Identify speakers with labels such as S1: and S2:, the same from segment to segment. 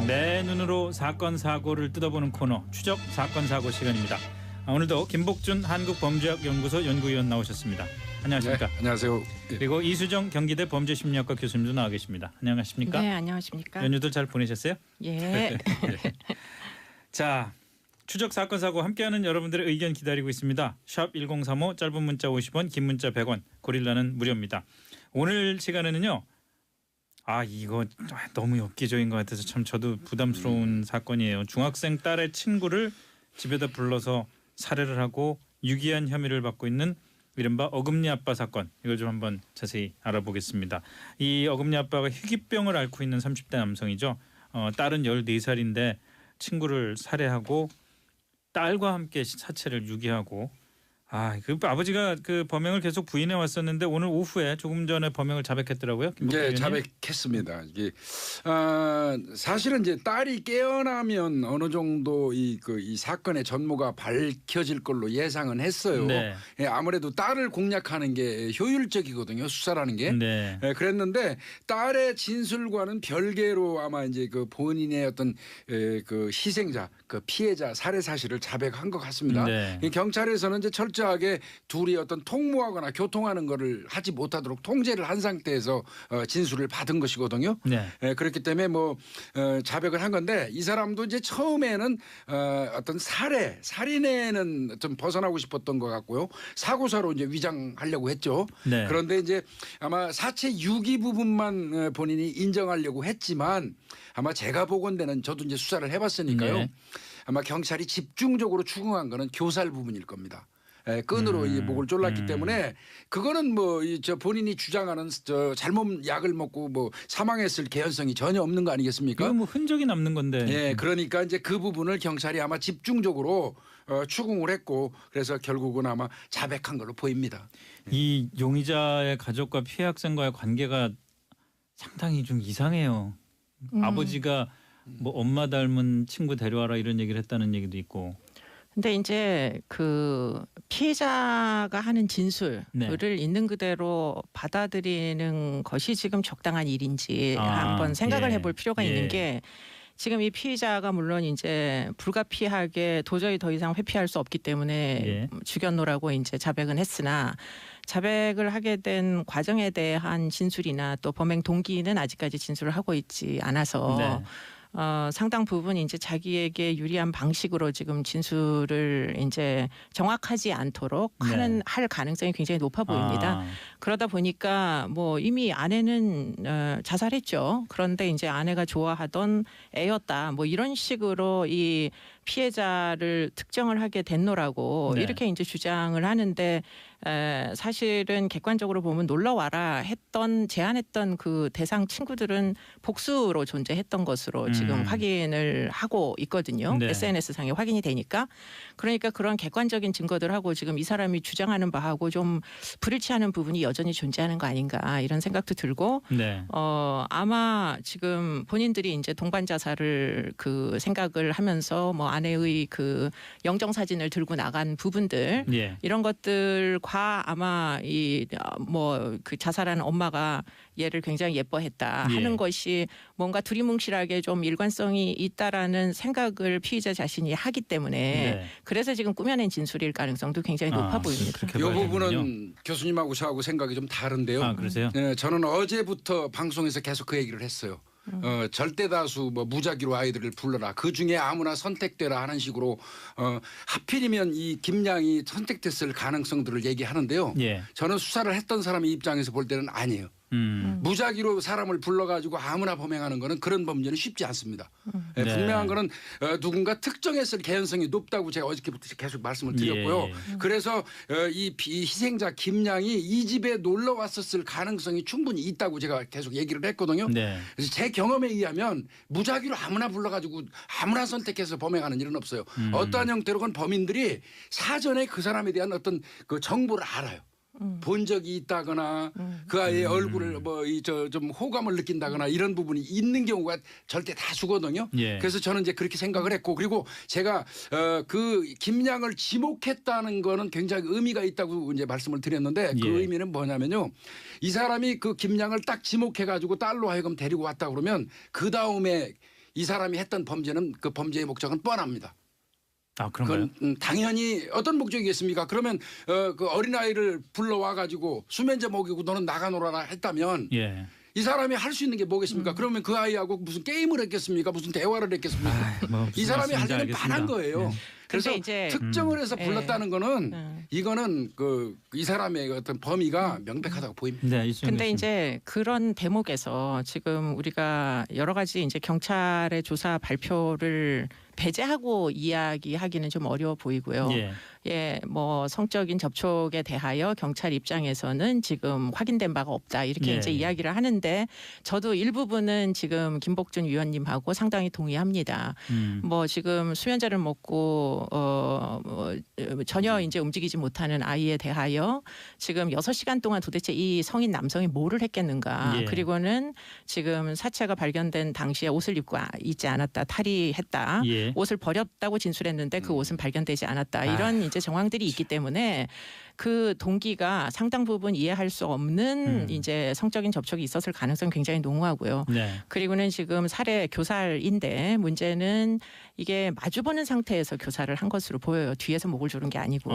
S1: 내 눈으로 사건 사고를 뜯어보는 코너 추적 사건 사고 시간입니다. 오늘도 김복준 한국범죄학연구소 연구위원 나오셨습니다. 안녕하십니까?
S2: 네, 안녕하세요.
S1: 그리고 이수정 경기대 범죄심리학과 교수님도 나와 계십니다. 안녕하십니까?
S3: 네, 안녕하십니까?
S1: 연휴들 잘 보내셨어요?
S3: 예.
S1: 자, 추적 사건 사고 함께하는 여러분들의 의견 기다리고 있습니다. 샵 1035 짧은 문자 50원, 긴 문자 100원, 고릴라는 무료입니다. 오늘 시간에는요. 이거 너무 엽기적인 것 같아서 참 저도 부담스러운 사건이에요. 중학생 딸의 친구를 집에다 불러서 살해를 하고 유기한 혐의를 받고 있는 이른바 어금니 아빠 사건. 이걸 좀 한번 자세히 알아보겠습니다. 이 어금니 아빠가 희귀병을 앓고 있는 30대 남성이죠. 딸은 14살인데 친구를 살해하고 딸과 함께 사체를 유기하고 그 아버지가 그 범행을 계속 부인해 왔었는데 오늘 오후에 조금 전에 범행을 자백했더라고요.
S2: 네, 자백했습니다. 이게 사실은 이제 딸이 깨어나면 어느 정도 이 사건의 전모가 밝혀질 걸로 예상은 했어요.
S1: 네.
S2: 예, 아무래도 딸을 공략하는 게 효율적이거든요. 수사라는 게.
S1: 네.
S2: 예, 그랬는데 딸의 진술과는 별개로 아마 이제 그 본인의 어떤 그 희생자, 그 피해자 살해 사실을 자백한 것 같습니다.
S1: 네.
S2: 이 경찰에서는 이제 철저하게 둘이 어떤 통모하거나 교통하는 거를 하지 못하도록 통제를 한 상태에서 진술을 받은 것이거든요.
S1: 네.
S2: 그렇기 때문에 자백을 한 건데 이 사람도 이제 처음에는 어떤 살인에는 좀 벗어나고 싶었던 것 같고요. 사고사로 이제 위장하려고 했죠.
S1: 네.
S2: 그런데 이제 아마 사체 유기 부분만 본인이 인정하려고 했지만 아마 제가 보건대는 저도 이제 수사를 해봤으니까요.
S1: 네.
S2: 아마 경찰이 집중적으로 추궁한 거는 교살 부분일 겁니다. 끈으로 이 목을 졸랐기 때문에 그거는 본인이 주장하는 잘못 약을 먹고 사망했을 개연성이 전혀 없는 거 아니겠습니까?
S1: 이거 흔적이 남는 건데.
S2: 예, 그러니까 이제 그 부분을 경찰이 아마 집중적으로 추궁을 했고 그래서 결국은 아마 자백한 걸로 보입니다.
S1: 이 용의자의 가족과 피해 학생과의 관계가 상당히 좀 이상해요. 아버지가 엄마 닮은 친구 데려와라 이런 얘기를 했다는 얘기도 있고.
S3: 근데 이제 그 피해자가 하는 진술을 있는 그대로 받아들이는 것이 지금 적당한 일인지 한번 생각을 해볼 필요가 있는 게 지금 이 피해자가 물론 이제 불가피하게 도저히 더 이상 회피할 수 없기 때문에 죽였노라고 이제 자백은 했으나 자백을 하게 된 과정에 대한 진술이나 또 범행 동기는 아직까지 진술을 하고 있지 않아서 상당 부분 이제 자기에게 유리한 방식으로 지금 진술을 이제 정확하지 않도록 할 가능성이 굉장히 높아 보입니다. 그러다 보니까 이미 아내는 자살했죠. 그런데 이제 아내가 좋아하던 애였다. 이런 식으로 이 피해자를 특정을 하게 됐노라고 이렇게 이제 주장을 하는데 사실은 객관적으로 보면 놀러 와라 제안했던 그 대상 친구들은 복수로 존재했던 것으로 지금 확인을 하고 있거든요. SNS상에 확인이 되니까. 그러니까 그런 객관적인 증거들하고 지금 이 사람이 주장하는 바하고 좀 불일치하는 부분이 여전히 존재하는 거 아닌가 이런 생각도 들고 아마 지금 본인들이 이제 동반 자살을 그 생각을 하면서 아내의 그 영정 사진을 들고 나간 부분들 이런 것들과 아마 그 자살한 엄마가 얘를 굉장히 예뻐했다 하는 것이 뭔가 두리뭉실하게 좀 일관성이 있다라는 생각을 피의자 자신이 하기 때문에 그래서 지금 꾸며낸 진술일 가능성도 굉장히 높아 보입니다.
S2: 이 부분은 교수님하고 저하고 생각이 좀 다른데요.
S1: 그러세요?
S2: 네, 저는 어제부터 방송에서 계속 그 얘기를 했어요. 절대 다수 무작위로 아이들을 불러라. 그중에 아무나 선택되라 하는 식으로 하필이면 이 김양이 선택됐을 가능성들을 얘기하는데요. 저는 수사를 했던 사람의 입장에서 볼 때는 아니에요. 무작위로 사람을 불러가지고 아무나 범행하는 거는 그런 범죄는 쉽지 않습니다. 분명한 거는 누군가 특정했을 개연성이 높다고 제가 어저께부터 계속 말씀을 드렸고요. 그래서 이 희생자 김양이 이 집에 놀러 왔었을 가능성이 충분히 있다고 제가 계속 얘기를 했거든요. 그래서 제 경험에 의하면 무작위로 아무나 불러가지고 아무나 선택해서 범행하는 일은 없어요. 어떠한 형태로건 범인들이 사전에 그 사람에 대한 어떤 그 정보를 알아요. 본 적이 있다거나 그 아이의 얼굴을 좀 호감을 느낀다거나 이런 부분이 있는 경우가 절대 다수거든요. 그래서 저는 이제 그렇게 생각을 했고 그리고 제가 그 김양을 지목했다는 거는 굉장히 의미가 있다고 이제 말씀을 드렸는데 그 의미는 뭐냐면요. 이 사람이 그 김양을 딱 지목해가지고 딸로 하여금 데리고 왔다 그러면 그 다음에 이 사람이 했던 범죄는 그 범죄의 목적은 뻔합니다.
S1: 아, 그런가요?
S2: 그건 당연히 어떤 목적이겠습니까? 그러면 그 어린아이를 불러와 가지고 수면제 먹이고 너는 나가 놀아라 했다면
S1: 예.
S2: 이 사람이 할 수 있는 게 뭐겠습니까? 그러면 그 아이하고 무슨 게임을 했겠습니까? 무슨 대화를 했겠습니까? 이 사람이 할 일은 반한 거예요. 그래서
S3: 이제
S2: 특정을 해서 불렀다는 거는 이거는 이 사람의 어떤 범위가 명백하다고 보입니다.
S1: 네,
S3: 근데 이제 그런 대목에서 지금 우리가 여러 가지 이제 경찰의 조사 발표를 배제하고 이야기하기는 좀 어려워 보이고요. 예, 뭐 성적인 접촉에 대하여 경찰 입장에서는 지금 확인된 바가 없다 이렇게 이제 이야기를 하는데 저도 일부분은 지금 김복준 위원님하고 상당히 동의합니다. 뭐 지금 수면제를 먹고 전혀 이제 움직이지 못하는 아이에 대하여 지금 6시간 동안 도대체 이 성인 남성이 뭐를 했겠는가? 그리고는 지금 사체가 발견된 당시에 옷을 입고 있지 않았다, 탈의했다. 옷을 버렸다고 진술했는데 그 옷은 발견되지 않았다. 이런 이제 정황들이 있기 때문에 그 동기가 상당 부분 이해할 수 없는 이제 성적인 접촉이 있었을 가능성이 굉장히 농후하고요. 그리고는 지금 살해 교살인데 문제는 이게 마주보는 상태에서 교살을 한 것으로 보여요. 뒤에서 목을 조른 게 아니고.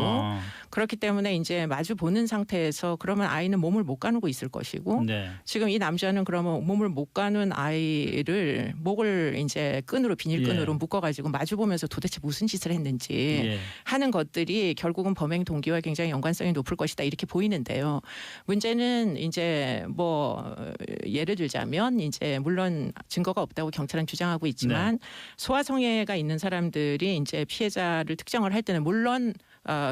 S3: 그렇기 때문에 이제 마주보는 상태에서 그러면 아이는 몸을 못 가누고 있을 것이고 지금 이 남자는 그러면 몸을 못 가는 아이를 목을 이제 끈으로 비닐끈으로 묶어가지고 마주보면서 도대체 무슨 짓을 했는지 하는 것들이 결국은 범행 동기와 굉장히 연관성이 높을 것이다 이렇게 보이는데요. 문제는 이제 뭐 예를 들자면 이제 물론 증거가 없다고 경찰은 주장하고 있지만 소아성애가 있는 사람들이 이제 피해자를 특정을 할 때는 물론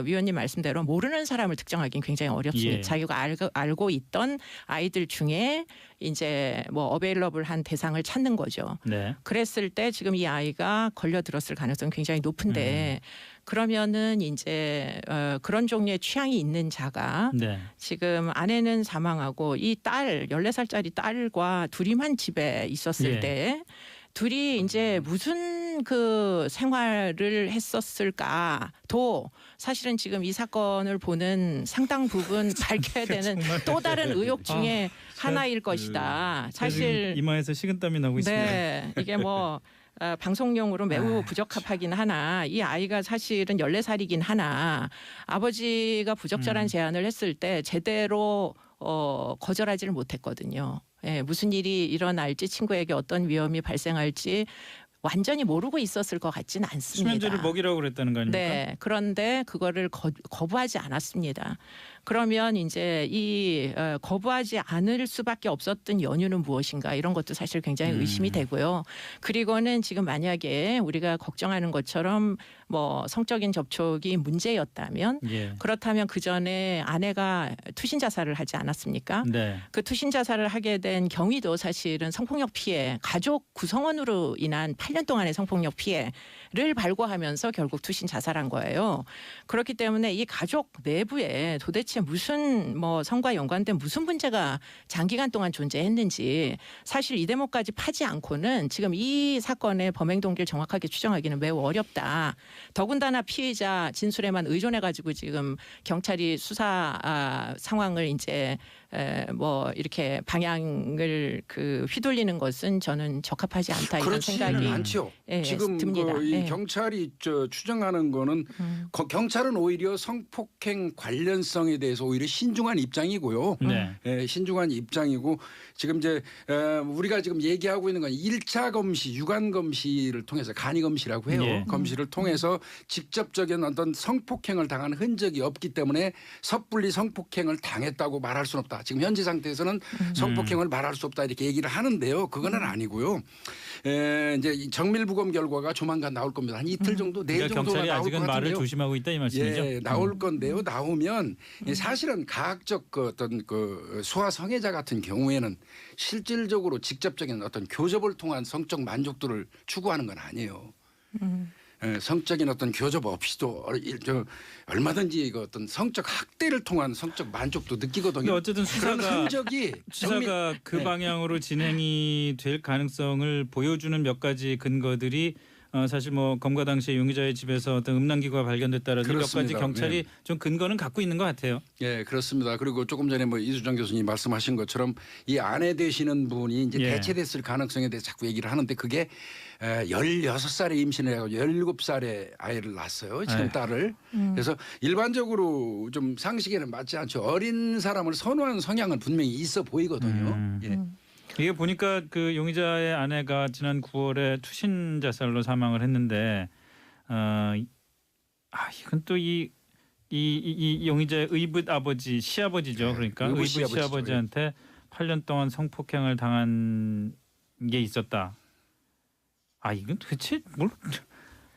S3: 위원님 말씀대로 모르는 사람을 특정하기는 굉장히 어렵습니다. 자기가 알고 있던 아이들 중에 이제 뭐 어베일러블한 대상을 찾는 거죠. 그랬을 때 지금 이 아이가 걸려들었을 가능성이 굉장히 높은데 그러면은 이제 그런 종류의 취향이 있는 자가 지금 아내는 사망하고 이 딸 14살짜리 딸과 둘이만 집에 있었을 때 둘이 이제 무슨 그 생활을 했었을까도 사실은 지금 이 사건을 보는 상당 부분 밝혀야 되는 또 다른 의혹 중에 하나일 것이다. 사실
S1: 이마에서 식은땀이 나고 있습니다.
S3: 네, 이게 뭐 방송용으로 매우 부적합하긴 하나 이 아이가 사실은 14살이긴 하나 아버지가 부적절한 제안을 했을 때 제대로 거절하지를 못했거든요. 예, 무슨 일이 일어날지 친구에게 어떤 위험이 발생할지 완전히 모르고 있었을 것 같지는 않습니다.
S1: 수면제를 먹이라고 그랬다는 거 아닙니까?
S3: 네, 그런데 그거를 거부하지 않았습니다. 그러면 이제 이 거부하지 않을 수밖에 없었던 연유는 무엇인가 이런 것도 사실 굉장히 의심이 되고요. 그리고는 지금 만약에 우리가 걱정하는 것처럼 뭐 성적인 접촉이 문제였다면 그렇다면 그 전에 아내가 투신 자살을 하지 않았습니까? 그 투신 자살을 하게 된 경위도 사실은 성폭력 피해, 가족 구성원으로 인한 8년 동안의 성폭력 피해를 발고하면서 결국 투신 자살한 거예요. 그렇기 때문에 이 가족 내부에 도대체 무슨 뭐 성과 연관된 무슨 문제가 장기간 동안 존재했는지 사실 이 대목까지 파지 않고는 지금 이 사건의 범행 동기를 정확하게 추정하기는 매우 어렵다. 더군다나 피의자 진술에만 의존해가지고 지금 경찰이 수사 상황을 이제 뭐 이렇게 방향을 그 휘둘리는 것은 저는 적합하지 않다 이런 생각이
S2: 많죠. 지금
S3: 듭니다.
S2: 이 경찰이 추정하는 거는 경찰은 오히려 성폭행 관련성에 대해서 오히려 신중한 입장이고요. 신중한 입장이고 지금 이제 우리가 지금 얘기하고 있는 건 1차 검시, 유관 검시를 통해서 간이 검시라고 해요. 검시를 통해서 직접적인 어떤 성폭행을 당한 흔적이 없기 때문에 섣불리 성폭행을 당했다고 말할 수는 없다. 지금 현재 상태에서는 성폭행을 말할 수 없다 이렇게 얘기를 하는데요. 그거는 아니고요. 이제 정밀부검 결과가 조만간 나올 겁니다. 한 이틀 정도, 내일
S1: 그러니까
S2: 정도가
S1: 경찰이
S2: 나올 것
S1: 아직은
S2: 같은데요.
S1: 말을 조심하고 있다 이 말씀이죠.
S2: 나올 건데요. 나오면 사실은 가학적 그 어떤 그 소아성애자 같은 경우에는 실질적으로 직접적인 어떤 교접을 통한 성적 만족도를 추구하는 건 아니에요. 성적인 어떤 교접 없이도 얼마든지 그 어떤 성적 학대를 통한 성적 만족도 느끼거든요.
S1: 어쨌든
S2: 그런 흔적이
S1: 수사가 그 방향으로 진행이 될 가능성을 보여주는 몇 가지 근거들이 사실 뭐 검거 당시에 용의자의 집에서 어떤 음란기구가 발견됐다라든지 몇 가지
S2: 그렇습니다.
S1: 경찰이
S2: 예.
S1: 좀 근거는 갖고 있는 것 같아요.
S2: 예, 그렇습니다. 그리고 조금 전에 뭐 이수정 교수님 말씀하신 것처럼 이 아내 되시는 분이 이제
S1: 예.
S2: 대체됐을 가능성에 대해서 자꾸 얘기를 하는데 그게 16살에 임신을 해가지고 17살에 아이를 낳았어요. 지금
S1: 아유.
S2: 딸을. 그래서 일반적으로 좀 상식에는 맞지 않죠. 어린 사람을 선호하는 성향은 분명히 있어 보이거든요. 예.
S1: 이게 보니까 그 용의자의 아내가 지난 9월에 투신 자살로 사망을 했는데 이건 또 이 용의자의 의붓 아버지 시아버지죠.
S2: 네,
S1: 그러니까
S2: 의붓
S1: 의붓
S2: 시아버지죠.
S1: 시아버지한테 8년 동안 성폭행을 당한 게 있었다. 이건 도대체 뭘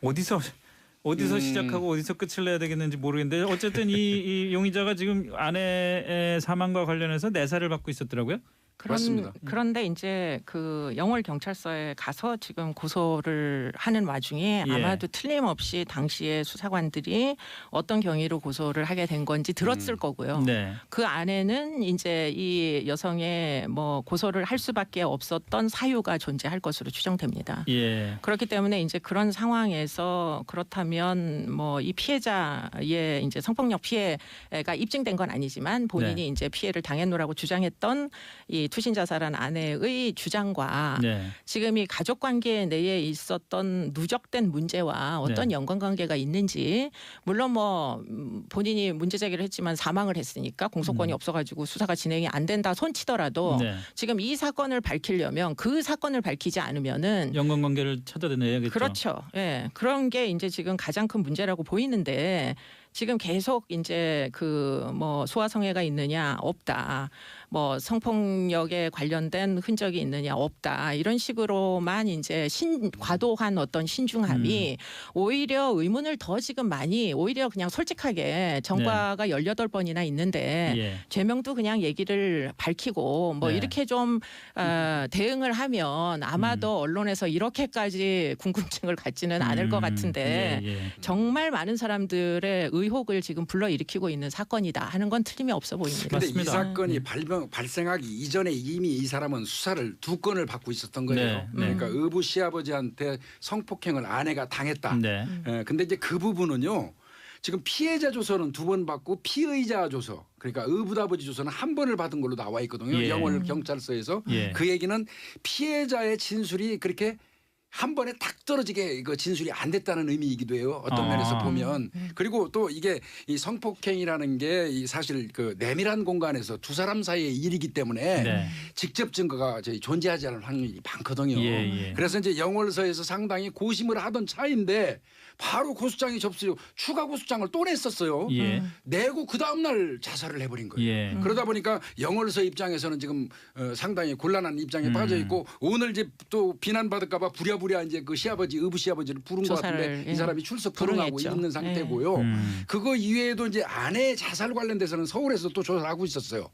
S1: 어디서 시작하고 어디서 끝을 내야 되겠는지 모르겠는데 어쨌든 이 용의자가 지금 아내의 사망과 관련해서 내사를 받고 있었더라고요.
S2: 맞습니다.
S3: 그런데 이제 그 영월 경찰서에 가서 지금 고소를 하는 와중에
S1: 예.
S3: 아마도 틀림없이 당시에 수사관들이 어떤 경위로 고소를 하게 된 건지 들었을 거고요.
S1: 네.
S3: 그 안에는 이제 이 여성의 뭐 고소를 할 수밖에 없었던 사유가 존재할 것으로 추정됩니다.
S1: 예.
S3: 그렇기 때문에 이제 그런 상황에서 그렇다면 뭐 이 피해자의 이제 성폭력 피해가 입증된 건 아니지만 본인이
S1: 네.
S3: 이제 피해를 당했노라고 주장했던 이 투신 자살한 아내의 주장과
S1: 네.
S3: 지금 이 가족 관계 내에 있었던 누적된 문제와 어떤
S1: 네.
S3: 연관관계가 있는지 물론 뭐 본인이 문제 제기를 했지만 사망을 했으니까 공소권이 없어가지고 수사가 진행이 안 된다 손치더라도
S1: 네.
S3: 지금 이 사건을 밝히려면 그 사건을 밝히지 않으면은
S1: 연관관계를 찾아내야겠죠.
S3: 그렇죠. 예. 그런 게 이제 지금 가장 큰 문제라고 보이는데 지금 계속 이제 그 뭐 소아성애가 있느냐 없다. 뭐 성폭력에 관련된 흔적이 있느냐 없다. 이런 식으로만 이제 과도한 어떤 신중함이 오히려 의문을 더 지금 많이 오히려 그냥 솔직하게 전과가 18번이나 있는데
S1: 예.
S3: 죄명도 그냥 얘기를 밝히고 뭐
S1: 네.
S3: 이렇게 좀 대응을 하면 아마도 언론에서 이렇게까지 궁금증을 갖지는 않을 것 같은데
S1: 예.
S3: 정말 많은 사람들의 의혹을 지금 불러일으키고 있는 사건이다 하는 건 틀림이 없어 보입니다.
S2: 근데
S1: 맞습니다.
S2: 이 사건이 발생하기 이전에 이미 이 사람은 수사를 2건을 받고 있었던 거예요.
S1: 네, 네.
S2: 그러니까 의붓 시아버지한테 성폭행을 아내가 당했다.
S1: 네.
S2: 근데 이제 그 부분은요. 지금 피해자 조서는 2번 받고 피의자 조서 그러니까 의붓 아버지 조서는 1번을 받은 걸로 나와 있거든요.
S1: 예.
S2: 영월 경찰서에서.
S1: 예.
S2: 그 얘기는 피해자의 진술이 그렇게 한 번에 탁 떨어지게 그 진술이 안 됐다는 의미이기도 해요. 어떤 면에서 보면. 그리고 또 이게 이 성폭행이라는 게 이 사실 그 내밀한 공간에서 두 사람 사이의 일이기 때문에
S1: 네.
S2: 직접 증거가 존재하지 않을 확률이 많거든요.
S1: 예.
S2: 그래서 이제 영월서에서 상당히 고심을 하던 차인데 바로 고소장이 접수되고 추가 고소장을 또 냈었어요.
S1: 예.
S2: 내고 그 다음날 자살을 해버린 거예요.
S1: 예.
S2: 그러다 보니까 영월서 입장에서는 지금 상당히 곤란한 입장에 빠져 있고 오늘 이제 또 비난받을까 봐 부랴부랴 이제 그 시아버지 의붓 시아버지를 부른 것 같은데 이 사람이 출석 불응하고
S3: 불응했죠.
S2: 있는 상태고요.
S3: 예.
S2: 그거 이외에도 이제 아내 자살 관련돼서는 서울에서 또 조사를 하고 있었어요.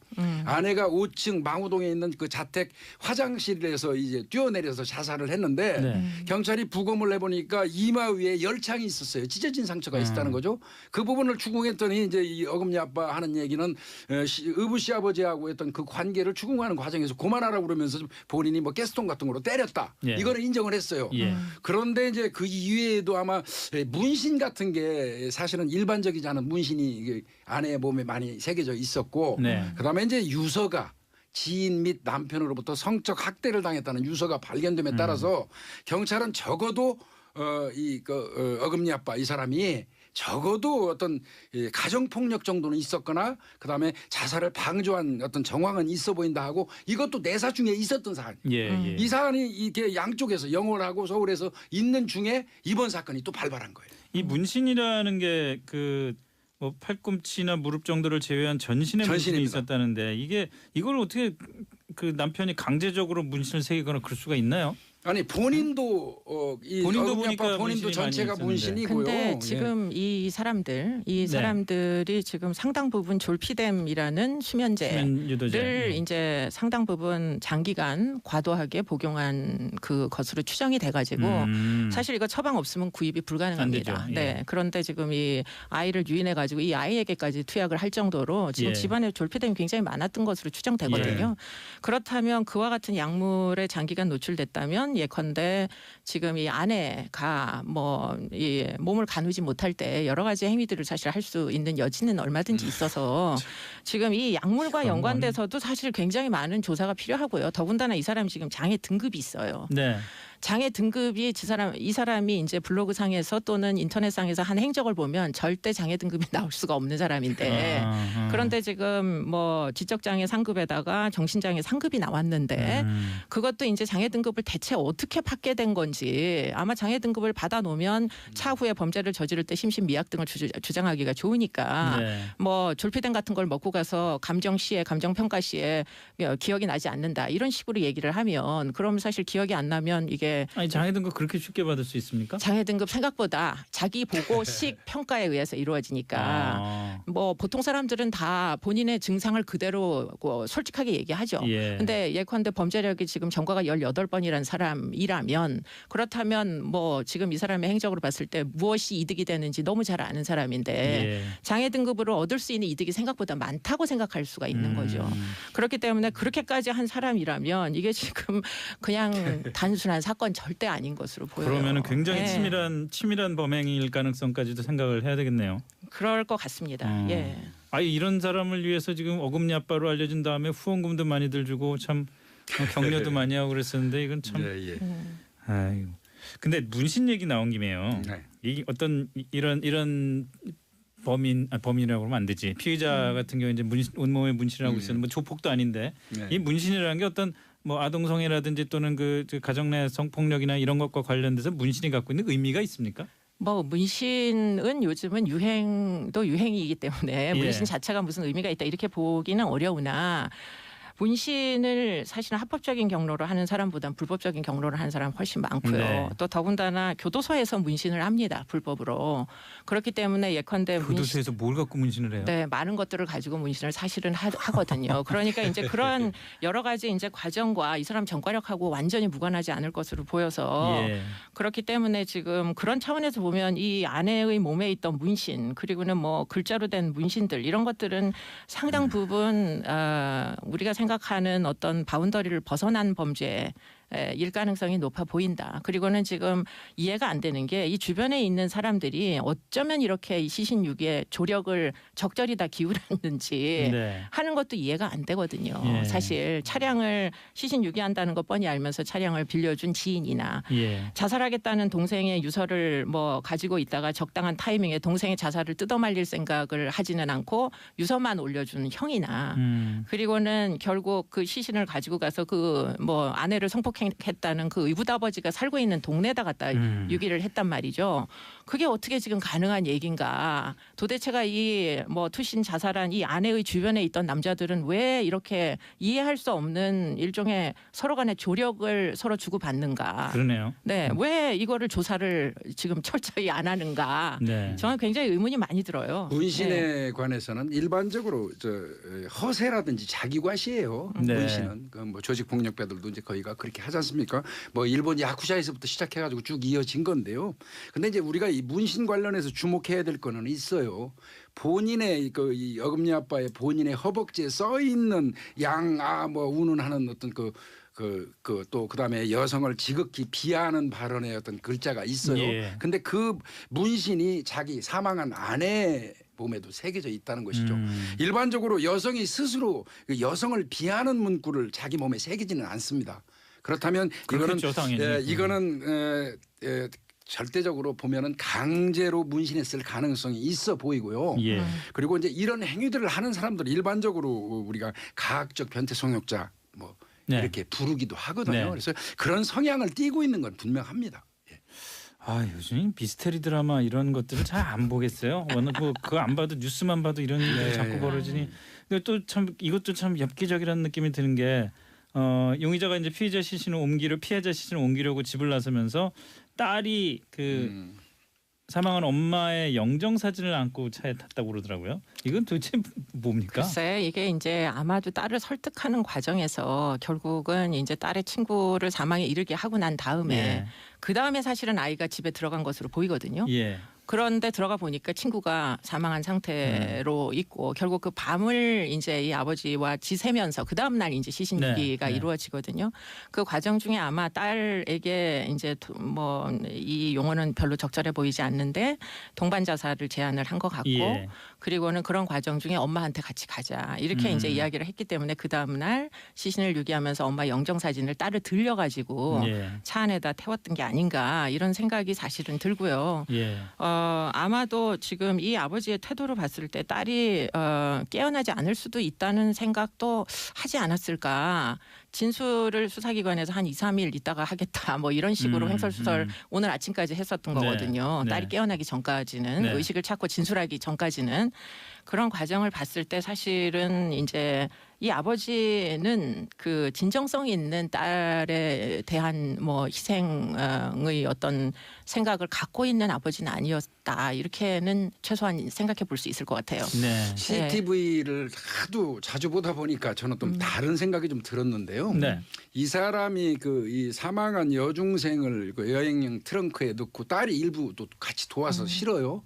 S2: 아내가 5층 망우동에 있는 그 자택 화장실에서 이제 뛰어내려서 자살을 했는데
S1: 네.
S2: 경찰이 부검을 해보니까 이마 위에 열창이 있었어요. 찢어진 상처가 있었다는 거죠. 그 부분을 추궁했더니 이제 이 어금니 아빠 하는 얘기는 의붓 시아버지하고 했던 그 관계를 추궁하는 과정에서 그만하라고 그러면서 본인이 뭐 가스통 같은 거로 때렸다.
S1: 예.
S2: 이거는 인정을 했어요.
S1: 예.
S2: 그런데 이제 그 이외에도 아마 문신 같은 게 사실은 일반적이지 않은 문신이 아내의 몸에 많이 새겨져 있었고
S1: 네.
S2: 그다음에 이제 유서가 지인 및 남편으로부터 성적 학대를 당했다는 유서가 발견됨에 따라서 경찰은 적어도 어금니 아빠 이 사람이 적어도 어떤 가정폭력 정도는 있었거나 그다음에 자살을 방조한 어떤 정황은 있어 보인다 하고 이것도 내사 중에 있었던 사안.
S1: 예.
S2: 이 사안이 이렇게 양쪽에서 영월하고 서울에서 있는 중에 이번 사건이 또 발발한 거예요.
S1: 이 문신이라는 게 그 뭐 팔꿈치나 무릎 정도를 제외한 전신에 문신이
S2: 전신입니다.
S1: 있었다는데 이걸 어떻게 그 남편이 강제적으로 문신을 새기거나 그럴 수가 있나요?
S2: 아니 본인도
S1: 본인도
S2: 어금니 아빠
S1: 보니까
S2: 본인도
S1: 문신이
S2: 전체가
S1: 많이
S2: 문신이고요.
S3: 근데
S2: 예.
S3: 지금 이 사람들이 지금 상당 부분 졸피뎀이라는 수면제를
S1: 수면 유도제.
S3: 이제 상당 부분 장기간 과도하게 복용한 그 것으로 추정이 돼가지고 사실 이거 처방 없으면 구입이 불가능합니다.
S1: 안 되죠. 예.
S3: 네, 그런데 지금 이 아이를 유인해가지고 이 아이에게까지 투약을 할 정도로 지금
S1: 예.
S3: 집안에 졸피뎀이 굉장히 많았던 것으로 추정되거든요. 그렇다면 그와 같은 약물에 장기간 노출됐다면 하면 예컨대 지금 이 아내가 뭐 이 몸을 가누지 못할 때 여러 가지 행위들을 사실 할 수 있는 여지는 얼마든지 있어서 지금 이 약물과 연관돼서도 사실 굉장히 많은 조사가 필요하고요. 더군다나 이 사람이 지금 장애 등급이 있어요.
S1: 네.
S3: 장애 등급이 이 사람이 이제 블로그상에서 또는 인터넷상에서 한 행적을 보면 절대 장애 등급이 나올 수가 없는 사람인데 그런데 지금 뭐 지적장애 상급에다가 정신장애 상급이 나왔는데 그것도 이제 장애 등급을 대체 어떻게 받게 된 건지 아마 장애 등급을 받아 놓으면 차후에 범죄를 저지를 때 심신미약 등을 주장하기가 좋으니까
S1: 네.
S3: 뭐 졸피뎀 같은 걸 먹고 가서 감정시에 감정평가 시에 기억이 나지 않는다 이런 식으로 얘기를 하면 그럼 사실 기억이 안 나면 이게
S1: 아니 장애 등급 그렇게 쉽게 받을 수 있습니까?
S3: 장애 등급 생각보다 자기 보고식 평가에 의해서 이루어지니까 뭐 보통 사람들은 다 본인의 증상을 그대로 솔직하게 얘기하죠.
S1: 예.
S3: 근데 예컨대 범죄력이 지금 전과가 18번이라는 사람이라면 그렇다면 뭐 지금 이 사람의 행적으로 봤을 때 무엇이 이득이 되는지 너무 잘 아는 사람인데
S1: 예.
S3: 장애 등급으로 얻을 수 있는 이득이 생각보다 많다고 생각할 수가 있는 거죠. 그렇기 때문에 그렇게까지 한 사람이라면 이게 지금 그냥 단순한 사건 절대 아닌 것으로 보여요.
S1: 그러면은 굉장히
S3: 네.
S1: 치밀한 범행일 가능성까지도 생각을 해야 되겠네요.
S3: 그럴 것 같습니다. 예.
S1: 아니 이런 사람을 위해서 지금 어금니 아빠로 알려진 다음에 후원금도 많이들 주고 참 격려도 많이 하고 그랬었는데 이건 참.
S2: 예, 예.
S1: 아이고. 근데 문신 얘기 나온 김에요.
S2: 네.
S1: 이 어떤 이런 범인이라고 그러면 안 되지. 피의자 같은 경우 이제 온몸에 문신을 하고 있었는데 뭐 조폭도 아닌데
S2: 네.
S1: 이 문신이라는 게 어떤 뭐 아동성애라든지 또는 그 가정 내 성폭력이나 이런 것과 관련돼서 문신이 갖고 있는 의미가 있습니까?
S3: 뭐 문신은 요즘은 유행도 유행이기 때문에
S1: 예.
S3: 문신 자체가 무슨 의미가 있다 이렇게 보기는 어려우나 문신을 사실은 합법적인 경로로 하는 사람보다는 불법적인 경로로 하는 사람 훨씬 많고요.
S1: 네.
S3: 또 더군다나 교도소에서 문신을 합니다. 불법으로. 그렇기 때문에 예컨대
S1: 교도소에서 뭘 갖고 문신을 해요?
S3: 네, 많은 것들을 가지고 문신을 사실은 하거든요. 그러니까 이제 그런 여러 가지 이제 과정과 이 사람 전과력하고 완전히 무관하지 않을 것으로 보여서
S1: 예.
S3: 그렇기 때문에 지금 그런 차원에서 보면 이 아내의 몸에 있던 문신 그리고는 뭐 글자로 된 문신들 이런 것들은 상당 부분 우리가 생각하는 어떤 바운더리를 벗어난 범죄 일 가능성이 높아 보인다. 그리고는 지금 이해가 안 되는 게 이 주변에 있는 사람들이 어쩌면 이렇게 이 시신유기에 조력을 적절히 다 기울였는지
S1: 네.
S3: 하는 것도 이해가 안 되거든요.
S1: 예.
S3: 사실 차량을 시신유기한다는 거 뻔히 알면서 차량을 빌려준 지인이나
S1: 예.
S3: 자살하겠다는 동생의 유서를 뭐 가지고 있다가 적당한 타이밍에 동생의 자살을 뜯어말릴 생각을 하지는 않고 유서만 올려준 형이나 그리고는 결국 그 시신을 가지고 가서 그 뭐 아내를 성폭행했다는 그 의붓아버지가 살고 있는 동네에다 갖다 유기를 했단 말이죠. 그게 어떻게 지금 가능한 얘기인가? 도대체가 이 뭐 투신 자살한 이 아내의 주변에 있던 남자들은 왜 이렇게 이해할 수 없는 일종의 서로 간의 조력을 서로 주고받는가?
S1: 그러네요.
S3: 네, 왜 이거를 조사를 지금 철저히 안 하는가?
S1: 네.
S3: 저는 굉장히 의문이 많이 들어요.
S2: 문신에
S3: 네.
S2: 관해서는 일반적으로 허세라든지 자기과시예요.
S1: 네.
S2: 문신은 그 뭐 조직 폭력배들도 이제 거의가 그렇게 하지 않습니까? 뭐 일본 야쿠자에서부터 시작해가지고 쭉 이어진 건데요. 근데 이제 우리가 이 문신 관련해서 주목해야 될 거는 있어요. 본인의 이 어금니 아빠의 본인의 허벅지에 써 있는 양아 뭐 운운하는 어떤 또 그다음에 여성을 지극히 비하하는 발언의 어떤 글자가 있어요.
S1: 예.
S2: 근데 그 문신이 자기 사망한 아내 몸에도 새겨져 있다는 것이죠. 일반적으로 여성이 스스로 그 여성을 비하하는 문구를 자기 몸에 새기지는 않습니다. 그렇다면
S1: 그렇겠죠, 당연히.
S2: 이거는 절대적으로 보면은 강제로 문신했을 가능성이 있어 보이고요.
S1: 예.
S2: 그리고 이제 이런 행위들을 하는 사람들 일반적으로 우리가 가학적 변태 성욕자 뭐
S1: 네.
S2: 이렇게 부르기도 하거든요.
S1: 네.
S2: 그래서 그런 성향을 띠고 있는 건 분명합니다. 예.
S1: 아 요즘 미스테리 드라마 이런 것들은 잘 안 보겠어요. 워낙 그거 안 봐도 뉴스만 봐도 이런 일이
S2: 네.
S1: 자꾸 벌어지니. 근데 또 참 이것도 참 엽기적이라는 느낌이 드는 게 용의자가 이제 피해자 시신을 옮기려고 집을 나서면서 딸이 그 사망한 엄마의 영정 사진을 안고 차에 탔다고 그러더라고요. 이건 도대체 뭡니까?
S3: 글쎄 이게 이제 아마도 딸을 설득하는 과정에서 결국은 이제 딸의 친구를 사망에 이르게 하고 난 다음에
S1: 예.
S3: 그 다음에 사실은 아이가 집에 들어간 것으로 보이거든요.
S1: 예.
S3: 그런데 들어가 보니까 친구가 사망한 상태로 있고 결국 그 밤을 이제 이 아버지와 지새면서 그 다음 날 이제 시신 유기가 이루어지거든요. 그 과정 중에 아마 딸에게 이제 뭐 이 용어는 별로 적절해 보이지 않는데 동반 자살을 제안을 한 것 같고 그리고는 그런 과정 중에 엄마한테 같이 가자 이렇게 이제 이야기를 했기 때문에 그 다음 날 시신을 유기하면서 엄마 영정 사진을 딸을 들려가지고 차 안에다 태웠던 게 아닌가 이런 생각이 사실은 들고요. 아마도 지금 이 아버지의 태도를 봤을 때 딸이 깨어나지 않을 수도 있다는 생각도 하지 않았을까. 진술을 수사기관에서 한 2, 3일 있다가 하겠다 뭐 이런 식으로 횡설수설 오늘 아침까지 했었던 거거든요. 딸이 깨어나기 전까지는 의식을 찾고 진술하기 전까지는 그런 과정을 봤을 때 사실은 이제 이 아버지는 그 진정성 있는 딸에 대한 뭐 희생의 어떤 생각을 갖고 있는 아버지는 아니었다 이렇게는 최소한 생각해 볼 수 있을 것 같아요.
S2: CCTV를 하도 자주 보다 보니까 저는 좀 다른 생각이 좀 들었는데요. 이 사람이 그 이 사망한 여중생을 그 여행용 트렁크에 넣고 딸이 일부 또 같이 도와서 실어요.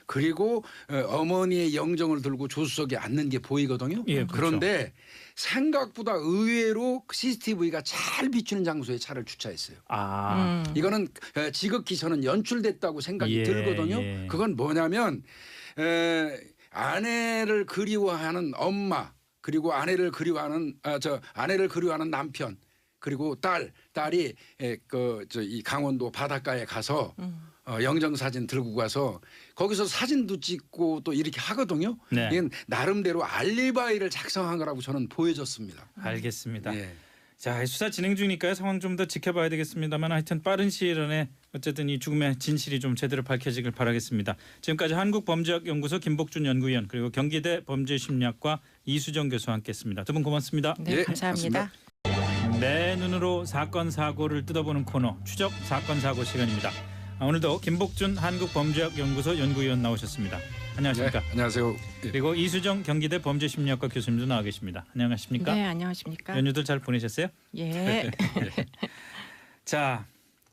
S2: 그리고 어머니의 영정을 들고 조수석에 앉는 게 보이거든요. 그런데 생각보다 의외로 CCTV가 잘 비추는 장소에 차를 주차했어요. 이거는 지극히 저는 연출됐다고 생각이 들거든요. 그건 뭐냐면 아내를 그리워하는 엄마 그리고 아내를 그리워하는 남편 그리고 딸이 이 강원도 바닷가에 가서 영정 사진 들고 가서 거기서 사진도 찍고 또 이렇게 하거든요. 이건 나름대로 알리바이를 작성한 거라고 저는 보여졌습니다.
S1: 알겠습니다. 자, 수사 진행 중이니까요. 상황 좀 더 지켜봐야 되겠습니다만 하여튼 빠른 시일 안에 어쨌든 이 죽음의 진실이 좀 제대로 밝혀지길 바라겠습니다. 지금까지 한국범죄학연구소 김복준 연구위원 그리고 경기대 범죄심리학과 이수정 교수와 함께했습니다. 두 분 고맙습니다.
S3: 네, 감사합니다.
S1: 내 눈으로 사건 사고를 뜯어보는 코너 추적 사건 사고 시간입니다. 오늘도 김복준 한국범죄학연구소 연구위원 나오셨습니다. 안녕하십니까?
S2: 안녕하세요.
S1: 그리고 이수정 경기대 범죄심리학과 교수님도 나와 계십니다. 안녕하십니까?
S3: 네, 안녕하십니까?
S1: 연휴들 잘 보내셨어요? 자,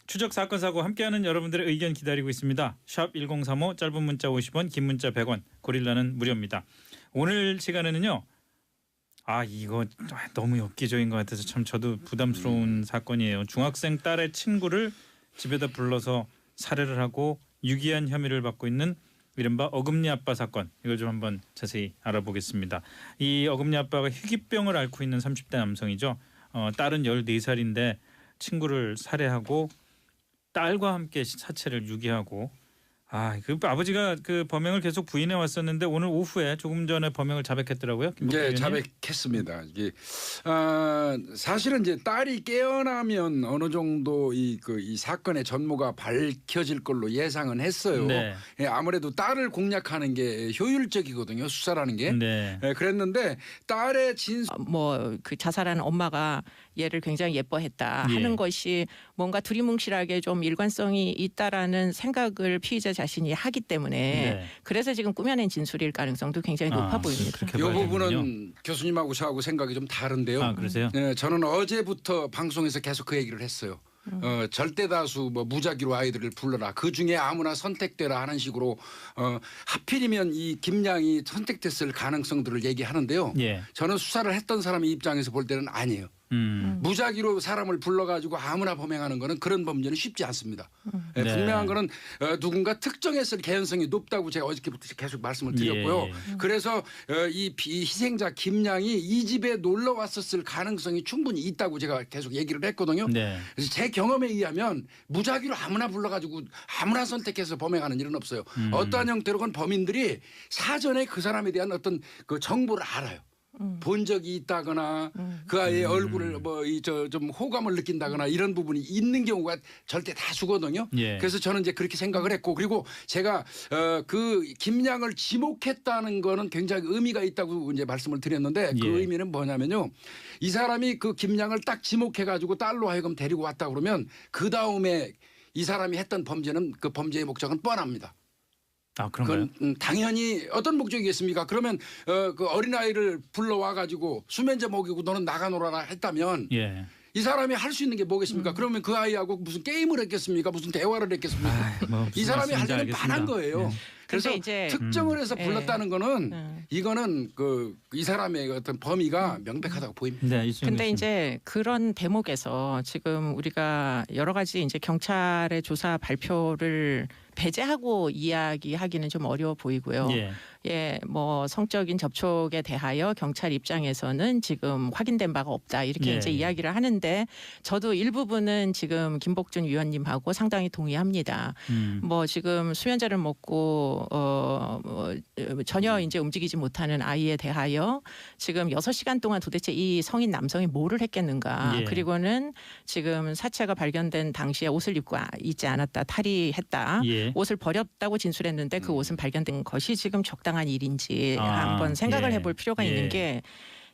S1: 추적 사건 사고 함께하는 여러분들의 의견 기다리고 있습니다. 샵 1035 짧은 문자 50원, 긴 문자 100원, 고릴라는 무료입니다. 오늘 시간에는요. 이거 너무 엽기적인 것 같아서 참 저도 부담스러운 사건이에요. 중학생 딸의 친구를 집에다 불러서 살해를 하고 유기한 혐의를 받고 있는 이른바 어금니 아빠 사건. 이걸 좀 한번 자세히 알아보겠습니다. 이 어금니 아빠가 희귀병을 앓고 있는 30대 남성이죠. 딸은 14살인데 친구를 살해하고 딸과 함께 사체를 유기하고 그 아버지가 그 범행을 계속 부인해 왔었는데 오늘 오후에 조금 전에 범행을 자백했더라고요.
S2: 네, 자백했습니다. 이게 사실은 이제 딸이 깨어나면 어느 정도 이 사건의 전모가 밝혀질 걸로 예상은 했어요. 아무래도 딸을 공략하는 게 효율적이거든요. 수사라는 게. 그랬는데 딸의 진술
S3: 그 자살한 엄마가 얘를 굉장히 예뻐했다 하는 것이 뭔가 두리뭉실하게 좀 일관성이 있다라는 생각을 피의자 자신이 하기 때문에 그래서 지금 꾸며낸 진술일 가능성도 굉장히 높아 보입니다.
S2: 이 부분은 교수님하고 저하고 생각이 좀 다른데요.
S1: 그러세요?
S2: 저는 어제부터 방송에서 계속 그 얘기를 했어요. 절대 다수 무작위로 아이들을 불러라. 그 중에 아무나 선택되라 하는 식으로 하필이면 이 김양이 선택됐을 가능성들을 얘기하는데요. 저는 수사를 했던 사람의 입장에서 볼 때는 아니에요. 무작위로 사람을 불러가지고 아무나 범행하는 거는 그런 범죄는 쉽지 않습니다. 분명한 거는 누군가 특정했을 개연성이 높다고 제가 어저께부터 계속 말씀을 드렸고요. 그래서 이 희생자 김양이 이 집에 놀러 왔었을 가능성이 충분히 있다고 제가 계속 얘기를 했거든요. 그래서 제 경험에 의하면 무작위로 아무나 불러가지고 아무나 선택해서 범행하는 일은 없어요. 어떠한 형태로건 범인들이 사전에 그 사람에 대한 어떤 그 정보를 알아요. 본 적이 있다거나 그 아이의 얼굴을 좀 호감을 느낀다거나 이런 부분이 있는 경우가 절대 다수거든요. 그래서 저는 이제 그렇게 생각을 했고 그리고 제가 그 김양을 지목했다는 거는 굉장히 의미가 있다고 이제 말씀을 드렸는데 그 의미는 뭐냐면요. 이 사람이 그 김양을 딱 지목해가지고 딸로 하여금 데리고 왔다 그러면 그 다음에 이 사람이 했던 범죄는 그 범죄의 목적은 뻔합니다.
S1: 그런가요?
S2: 그건 당연히 어떤 목적이겠습니까? 그러면 그 어린아이를 불러와 가지고 수면제 먹이고 너는 나가 놀아라 했다면 이 이 사람이 할 수 있는 게 뭐겠습니까? 그러면 그 아이하고 무슨 게임을 했겠습니까? 무슨 대화를 했겠습니까? 이 사람이 할 일은 반한 거예요. 그래서
S3: 이제
S2: 특정을 해서 불렀다는 거는 이거는 이 사람의 어떤 범위가 명백하다고 보입니다.
S1: 네,
S3: 근데 이제 그런 대목에서 지금 우리가 여러 가지 이제 경찰의 조사 발표를 배제하고 이야기하기는 좀 어려워 보이고요. 예, 뭐 성적인 접촉에 대하여 경찰 입장에서는 지금 확인된 바가 없다 이렇게 이제 이야기를 하는데 저도 일부분은 지금 김복준 위원님하고 상당히 동의합니다. 뭐 지금 수면제를 먹고 전혀 이제 움직이지 못하는 아이에 대하여 지금 6시간 동안 도대체 이 성인 남성이 뭐를 했겠는가? 그리고는 지금 사체가 발견된 당시에 옷을 입고 있지 않았다, 탈의했다. 옷을 버렸다고 진술했는데 그 옷은 발견된 것이 지금 적당한 일인지 한번 생각을 해볼 필요가 있는 게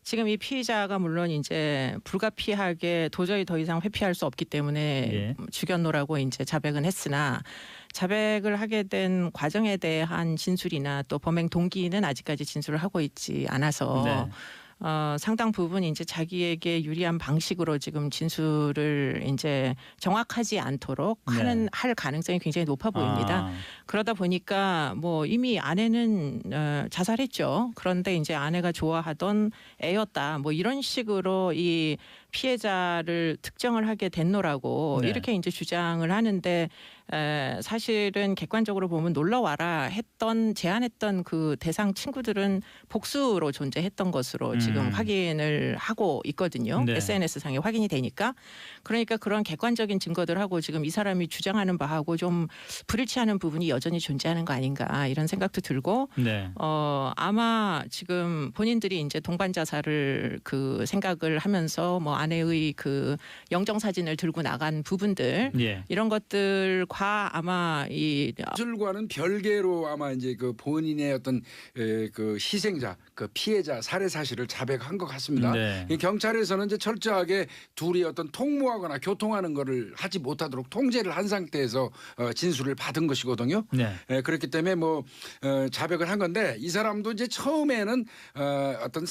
S3: 지금 이 피의자가 물론 이제 불가피하게 도저히 더 이상 회피할 수 없기 때문에 죽였노라고 이제 자백은 했으나 자백을 하게 된 과정에 대한 진술이나 또 범행 동기는 아직까지 진술을 하고 있지 않아서 상당 부분 이제 자기에게 유리한 방식으로 지금 진술을 이제 정확하지 않도록 할 가능성이 굉장히 높아 보입니다. 그러다 보니까 뭐 이미 아내는 자살했죠. 그런데 이제 아내가 좋아하던 애였다. 뭐 이런 식으로 이 피해자를 특정을 하게 됐노라고 이렇게 이제 주장을 하는데 사실은 객관적으로 보면 놀러 와라 제안했던 그 대상 친구들은 복수로 존재했던 것으로 지금 확인을 하고 있거든요. SNS상에 확인이 되니까. 그러니까 그런 객관적인 증거들하고 지금 이 사람이 주장하는 바하고 좀 불일치하는 부분이 여전히 존재하는 거 아닌가 이런 생각도 들고 아마 지금 본인들이 이제 동반 자살을 그 생각을 하면서 뭐 아내의 그 영정 사진을 들고 나간 부분들 이런 것들과 아마
S2: 진술과는 별개로 아마 이제 그 본인의 어떤 그 희생자, 그 피해자 살해 사실을 자백한 것 같습니다. 이 경찰에서는 이제 철저하게 둘이 어떤 통모하거나 교통하는 거를 하지 못하도록 통제를 한 상태에서 진술을 받은 것이거든요. 그렇기 때문에 뭐 자백을 한 건데 이 사람도 이제 처음에는 어떤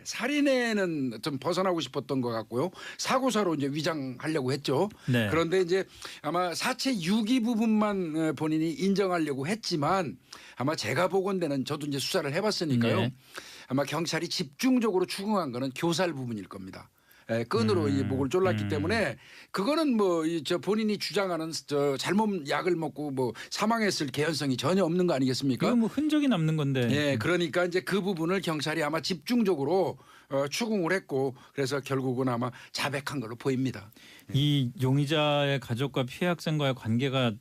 S2: 살인에는 좀 벗어나고 싶었던 것 같고요. 사고사로 이제 위장하려고 했죠. 그런데 이제 아마 사체 유기 부분만 본인이 인정하려고 했지만 아마 제가 보건대는 저도 이제 수사를 해봤으니까요. 아마 경찰이 집중적으로 추궁한 거는 교살 부분일 겁니다. 끈으로 이 목을 졸랐기 때문에 그거는 뭐 저 본인이 주장하는 저 잘못 약을 먹고 뭐 사망했을 개연성이 전혀 없는 거 아니겠습니까?
S1: 이거 뭐 흔적이 남는 건데.
S2: 그러니까 이제 그 부분을 경찰이 아마 집중적으로 추궁을 했고 그래서 결국은 아마 자백한 걸로 보입니다.
S1: 이 용의자의 가족과 피해 학생과의 관계가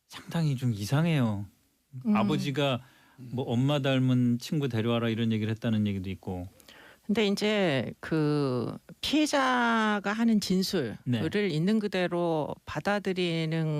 S1: 상당히 좀 이상해요. 아버지가 뭐 엄마 닮은 친구 데려와라 이런 얘기를 했다는 얘기도 있고.
S3: 근데 이제 그 피해자가 하는 진술을 있는 그대로 받아들이는